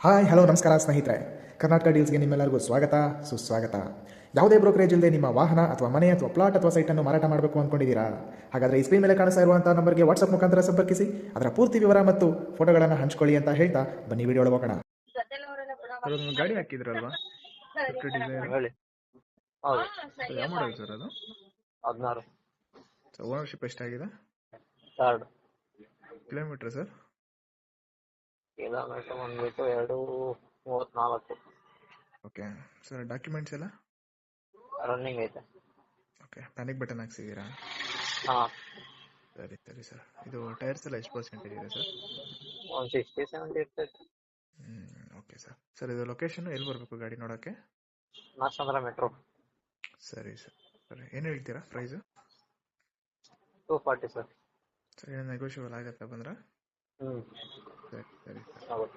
Hi hello ನಮಸ್ಕಾರ ಸ್ನೇಹಿತರೆ. ಕರ್ನಾಟಕ ಡೀಲ್ಸ್ಗೆ ನಿಮ್ಮೆಲ್ಲರಿಗೂ ಸ್ವಾಗತ ಸುಸ್ವಾಗತ. ಯಾವುದೇ ಬ್ರೋಕರೇಜ್ ಇಲ್ಲದೆ ನಿಮ್ಮ ವಾಹನ ಅಥವಾ ಮನೆ ಅಥವಾ ಪ್ಲಾಟ್ ಅಥವಾ ಸೈಟನ್ನು ಮಾರಾಟ ಮಾಡಬೇಕು ಅಂದ್ಕೊಂಡಿದ್ದೀರಾ? ಹಾಗಾದರೆ ಈ ಸ್ಕ್ರೀನ್ ಮೇಲೆ ಕಾಣಿಸ್ತಾ ಇರುವಂಥ ನಂಬರ್ಗೆ ವಾಟ್ಸಪ್ ಮುಖಾಂತರ ಸಂಪರ್ಕಿಸಿ. ಅದರ ಪೂರ್ತಿ ವಿವರ ಮತ್ತು ಫೋಟೋಗಳನ್ನು ಹಂಚ್ಕೊಳ್ಳಿ ಅಂತ ಹೇಳ್ತಾ ಬನ್ನಿ ವಿಡಿಯೋ ಹೋಗೋಣ. ಅದೊಂದು ಗಾಡಿ ಹಾಕಿದ್ರಲ್ವಾ, ಸ್ವಿಫ್ಟ್ ಡಿಸೈರ್? ಹೇಳಿ. ಹೌದು, ಯಾವ ಮಾಡಲ್ ಸರ್ ಅದು? 16 ಓನರ್ಶಿಪ್ ಎಷ್ಟಾಗಿದೆ? ಥರ್ಡ್. Kilometre sir? ಕಿಲೋಮೀಟರ್ ಬಂದ್ಬಿಟ್ಟು 234 ಓಕೆ ಸರ್. ಡಾಕ್ಯುಮೆಂಟ್ಸ್ ಎಲ್ಲ ರನ್ನಿಂಗ್ ಐತೆ. ಓಕೆ, ಪ್ಯಾನಿಕ್ ಬಟನ್ ಹಾಕ್ಸಿದ್ದೀರಾ? ಹಾ, ಸರಿ ಸರಿ ಸರ್. ಇದು ಟೈರ್ಸ್ ಎಲ್ಲ ಎಷ್ಟು ಪರ್ಸೆಂಟೇಜ್ ಇದೆ ಸರ್? ಒಂದು 60-70 ಇರ್ತೈತೆ. Okay sir. ಸರ್ ಇದು ಲೊಕೇಶನ್ ಎಲ್ಲಿ ಬರಬೇಕು ಗಾಡಿ ನೋಡೋಕ್ಕೆ? ನಾಗಸಂದ್ರ ಮೆಟ್ರೋ. ಸರಿ ಸರ್. ಸರಿ, ಏನು ಹೇಳ್ತೀರಾ ಪ್ರೈಸು? 240 ಸರ್. ಸರ್, ಏನು ನೆಗೋಷಿಯಬಲ್ ಆಗುತ್ತಾ ಬಂದ್ರೆ? ಹ್ಞೂ ಸರಿ ಸರಿ ಸರ್. ಹೌದು.